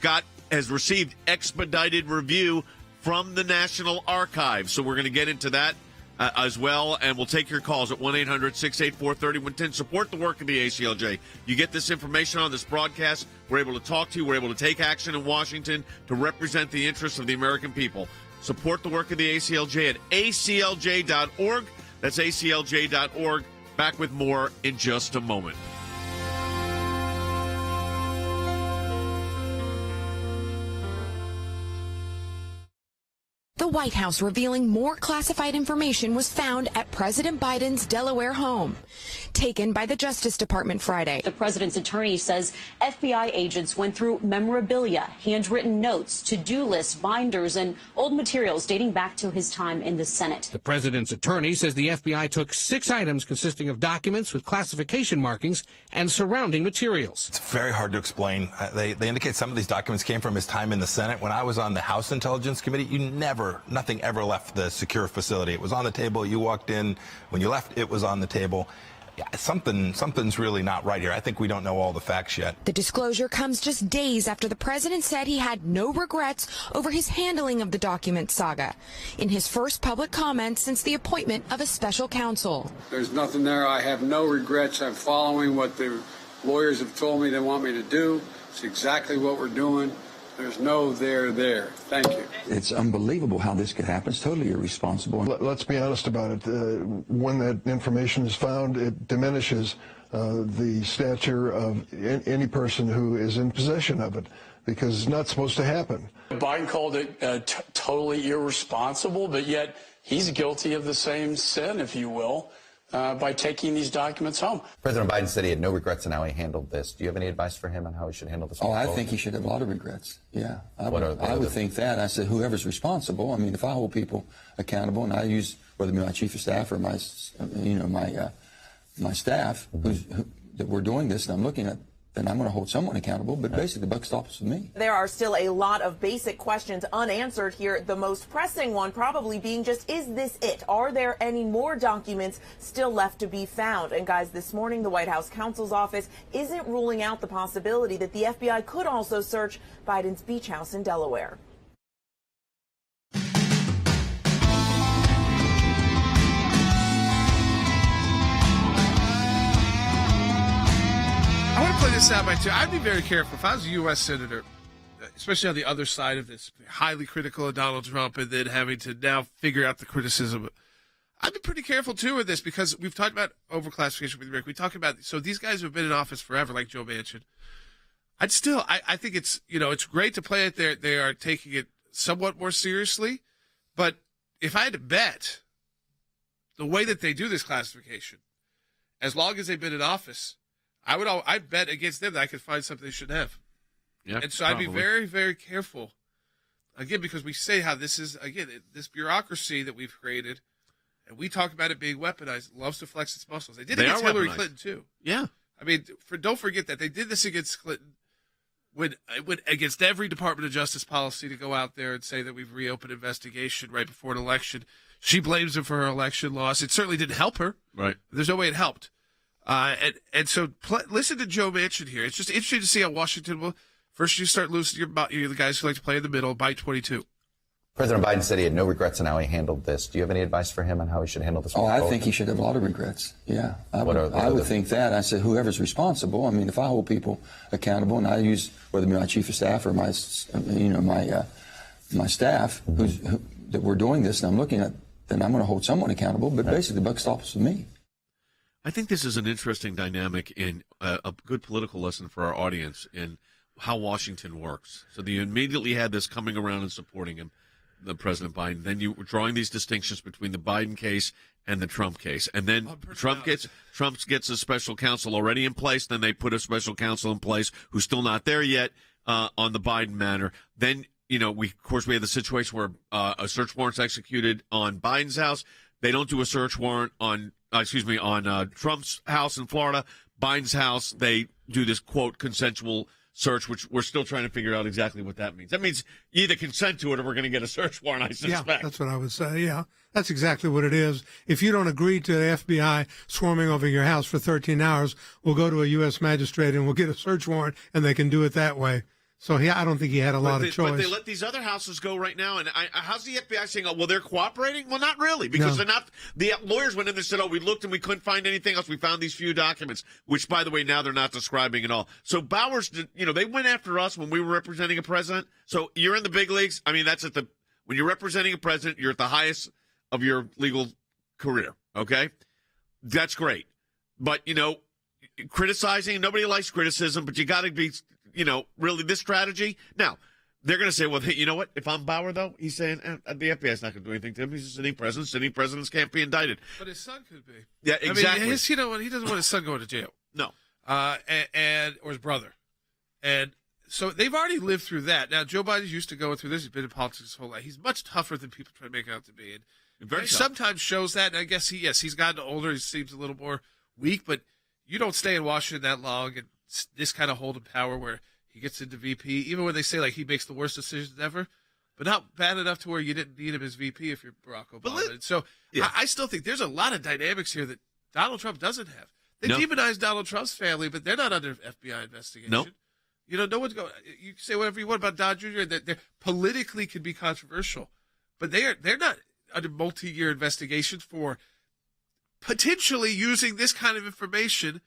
has received expedited review from the National Archives. So we're going to get into that as well, and we'll take your calls at 1-800-684-3110. Support the work of the ACLJ. You get this information on this broadcast. We're able to talk to you. We're able to take action in Washington to represent the interests of the American people. Support the work of the ACLJ at aclj.org. That's aclj.org. Back with more in just a moment. The White House revealing more classified information was found at President Biden's Delaware home, taken by the Justice Department Friday. The president's attorney says FBI agents went through memorabilia, handwritten notes, to-do lists, binders, and old materials dating back to his time in the Senate. The president's attorney says the FBI took 6 items consisting of documents with classification markings and surrounding materials. It's very hard to explain. They indicate some of these documents came from his time in the Senate. When I was on the House Intelligence Committee, nothing ever left the secure facility. It was on the table. You walked in. When you left, it was on the table. Yeah, something's really not right here. I think we don't know all the facts yet. The disclosure comes just days after the president said he had no regrets over his handling of the document saga in his first public comment since the appointment of a special counsel. There's nothing there. I have no regrets. I'm following what the lawyers have told me they want me to do. It's exactly what we're doing. There's no there. Thank you. It's unbelievable how this could happen. It's totally irresponsible. Let's be honest about it. When that information is found, it diminishes the stature of any person who is in possession of it, because it's not supposed to happen. Biden called it totally irresponsible, but yet he's guilty of the same sin, if you will. by taking these documents home. President Biden said he had no regrets in how he handled this. Do you have any advice for him on how he should handle this? Oh, I think he should have a lot of regrets. Yeah, I would think that. I said, whoever's responsible. I mean, if I hold people accountable, and I use whether it be my chief of staff or my staff that we're doing this, and I'm looking at, then I'm going to hold someone accountable. But basically, the buck stops with me. There are still a lot of basic questions unanswered here. The most pressing one probably being just, is this it? Are there any more documents still left to be found? And guys, this morning, the White House counsel's office isn't ruling out the possibility that the FBI could also search Biden's beach house in Delaware. I want to play this soundbite too. I'd be very careful if I was a U.S. senator, especially on the other side of this, highly critical of Donald Trump, and then having to now figure out the criticism. I'd be pretty careful too with this, because we've talked about overclassification with Rick. We talk about, so these guys have been in office forever, like Joe Manchin. I think it's, it's great to play it there. They are taking it somewhat more seriously, but if I had to bet, the way that they do this classification, as long as they've been in office, I'd bet against them that I could find something they shouldn't have. Yeah, and so probably. I'd be very, very careful. Again, because we say how this is, again, this bureaucracy that we've created, and we talk about it being weaponized, loves to flex its muscles. They did it against Hillary Clinton, too. Yeah. I mean, don't forget that. They did this against Clinton when against every Department of Justice policy to go out there and say that we've reopened investigation right before an election. She blames him for her election loss. It certainly didn't help her. Right. There's no way it helped. And so listen to Joe Manchin here. It's just interesting to see how Washington will. First, you start losing you're the guys who like to play in the middle, by 22. President Biden said he had no regrets in how he handled this. Do you have any advice for him on how he should handle this? Oh, I think he should have a lot of regrets. Yeah, I would think that. I said, whoever's responsible. I mean, if I hold people accountable, and I use whether it be my chief of staff or my staff that we're doing this, and I'm looking at, then I'm going to hold someone accountable. But basically, the buck stops with me. I think this is an interesting dynamic in a good political lesson for our audience in how Washington works. So you immediately had this coming around and supporting him, the President Biden. Then you were drawing these distinctions between the Biden case and the Trump case. And then Trump gets a special counsel already in place. Then they put a special counsel in place who's still not there yet on the Biden matter. Then, we had the situation where a search warrant's executed on Biden's house. They don't do a search warrant on Trump's house in Florida. Biden's house, they do this, quote, consensual search, which we're still trying to figure out exactly what that means. That means you either consent to it or we're going to get a search warrant, I suspect. Yeah, that's what I would say. Yeah, that's exactly what it is. If you don't agree to the FBI swarming over your house for 13 hours, we'll go to a U.S. magistrate and we'll get a search warrant, and they can do it that way. So I don't think he had a lot of choice. But they let these other houses go right now. And how's the FBI saying, well, they're cooperating? Well, not really, because they're not. The lawyers went in there and said, we looked and we couldn't find anything else. We found these few documents, which, by the way, now they're not describing at all. So Bowers, they went after us when we were representing a president. So you're in the big leagues. I mean, when you're representing a president, you're at the highest of your legal career. Okay? That's great. But, criticizing, nobody likes criticism, but you got to be, really this strategy. Now, they're going to say, well, you know what? If I'm Bauer, though, he's saying the FBI's not going to do anything to him. He's a sitting president. Sitting presidents can't be indicted. But his son could be. Yeah, exactly. I mean, he doesn't want his son going to jail. No. Or his brother. And so they've already lived through that. Now, Joe Biden's used to going through this. He's been in politics his whole life. He's much tougher than people try to make out to be. And very sometimes shows that. And I guess he's gotten older. He seems a little more weak. But you don't stay in Washington that long and this kind of hold of power where he gets into VP, even when they say he makes the worst decisions ever, but not bad enough to where you didn't need him as VP if you're Barack Obama. And so I still think there's a lot of dynamics here that Donald Trump doesn't have. They demonize Donald Trump's family, but they're not under FBI investigation. No. No one's going. You can say whatever you want about Don Jr. That they politically can be controversial, but they're not under multi-year investigations for potentially using this kind of information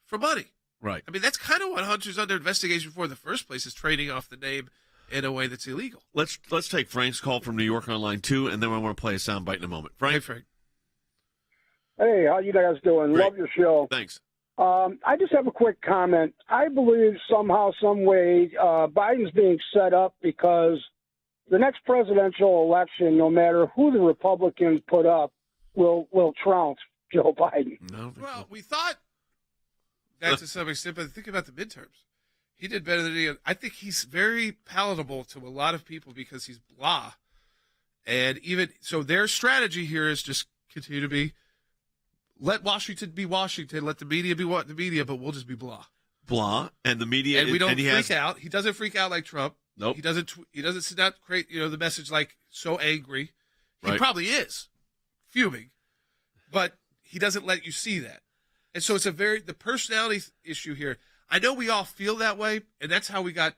for money. Right. I mean, that's kind of what Hunter's under investigation for in the first place, is trading off the name in a way that's illegal. Let's take Frank's call from New York on line 2, and then I want to play a soundbite in a moment. Frank? Hey, Frank. Hey, how you guys doing? Great. Love your show. Thanks. I just have a quick comment. I believe somehow, some way, Biden's being set up because the next presidential election, no matter who the Republicans put up, will trounce. Joe Biden. No. Well, we thought that to some extent, but think about the midterms. He did better than any. I think he's very palatable to a lot of people because he's blah. And even so, their strategy here is just continue to be, let Washington be Washington, let the media be what the media, but we'll just be blah. Blah, and the media, and we don't freak out. He doesn't freak out like Trump. Nope. He doesn't sit down, create the message like so angry. He Right. probably is fuming, but he doesn't let you see that. And so it's the personality issue here. I know we all feel that way, and that's how we got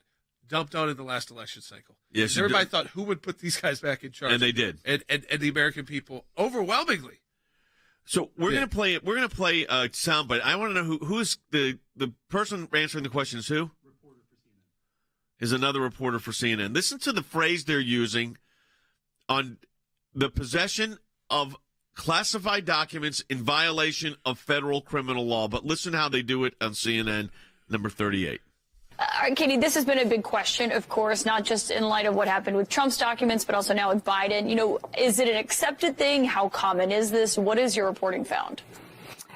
dumped on in the last election cycle. Yes, Everybody thought who would put these guys back in charge, and they did, and the American people overwhelmingly. So we're gonna play it. We're gonna play a soundbite. I want to know who's the person answering the question is who? Reporter for CNN. Is another reporter for CNN. Listen to the phrase they're using on the possession of classified documents in violation of federal criminal law. But listen how they do it on CNN, number 38. Katie, this has been a big question, of course, not just in light of what happened with Trump's documents, but also now with Biden. Is it an accepted thing? How common is this? What has your reporting found?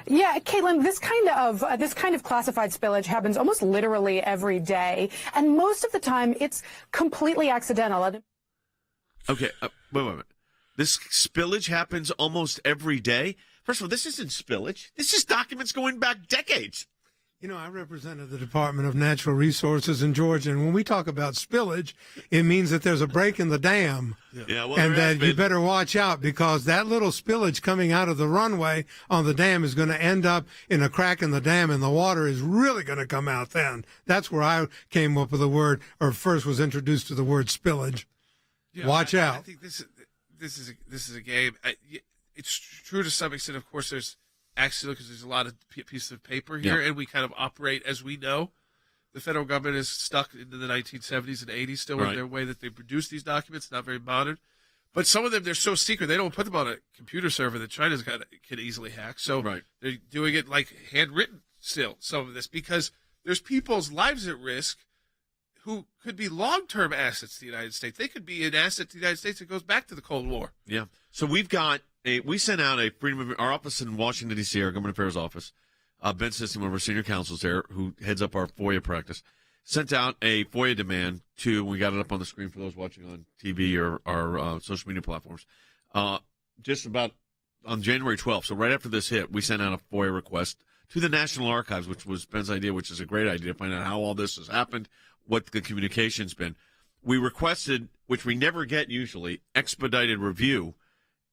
Yeah, Caitlin, this kind of classified spillage happens almost literally every day, and most of the time it's completely accidental. Okay, wait a minute. This spillage happens almost every day. First of all, this isn't spillage. This is documents going back decades. I represented the Department of Natural Resources in Georgia, and when we talk about spillage, it means that there's a break in the dam, and that you better watch out because that little spillage coming out of the runway on the dam is going to end up in a crack in the dam, and the water is really going to come out then. That's where I came up with the word, or first was introduced to the word spillage. Watch out. I think this is a game. It's true to some extent. Of course, there's accidental because there's a lot of pieces of paper here, and we kind of operate as we know. The federal government is stuck into the 1970s and 80s still in their way that they produce these documents, not very modern. But some of them, they're so secret, they don't put them on a computer server that China's can easily hack. So they're doing it like handwritten still, some of this, because there's people's lives at risk who could be long-term assets to the United States. They could be an asset to the United States that goes back to the Cold War. Yeah. So we sent out a our office in Washington, D.C., our government affairs office. Ben Sisson, one of our senior counsels there, who heads up our FOIA practice, sent out a FOIA demand we got it up on the screen for those watching on TV or our social media platforms, just about on January 12th. So right after this hit, we sent out a FOIA request to the National Archives, which was Ben's idea, which is a great idea, to find out how all this has happened, what the communication's been. We requested, which we never get usually, expedited review.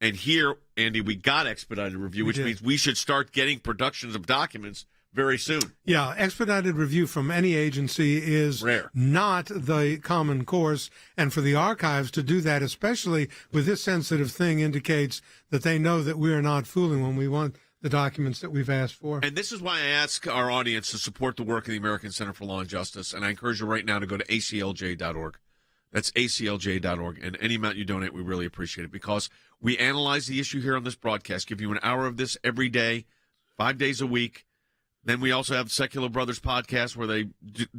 And here, Andy, we got expedited review, which means we should start getting productions of documents very soon. Yeah, expedited review from any agency is rare, not the common course. And for the archives to do that, especially with this sensitive thing, indicates that they know that we are not fooling when we want the documents that we've asked for. And this is why I ask our audience to support the work of the American Center for Law and Justice. And I encourage you right now to go to aclj.org. That's aclj.org. And any amount you donate, we really appreciate it because we analyze the issue here on this broadcast, give you an hour of this every day, 5 days a week. Then we also have Sekulow Brothers podcast where they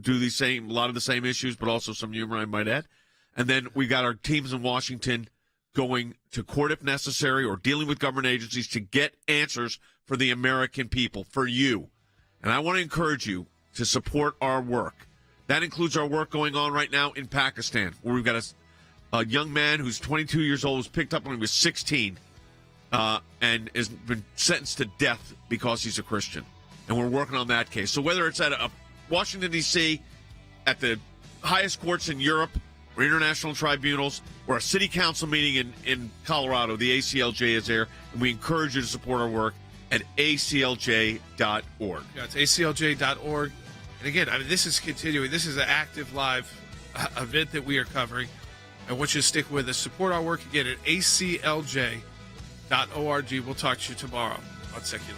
do a lot of the same issues, but also some humor, I might add. And then we got our teams in Washington going to court if necessary or dealing with government agencies to get answers for the American people, for you. And I want to encourage you to support our work. That includes our work going on right now in Pakistan, where we've got a young man who's 22 years old, was picked up when he was 16, and has been sentenced to death because he's a Christian. And we're working on that case. So whether it's at Washington, D.C., at the highest courts in Europe, or international tribunals, or a city council meeting in Colorado, the ACLJ is there, and we encourage you to support our work at aclj.org. Yeah, it's aclj.org. And again, this is continuing. This is an active live event that we are covering. I want you to stick with us. Support our work again at aclj.org. We'll talk to you tomorrow on Sekulow.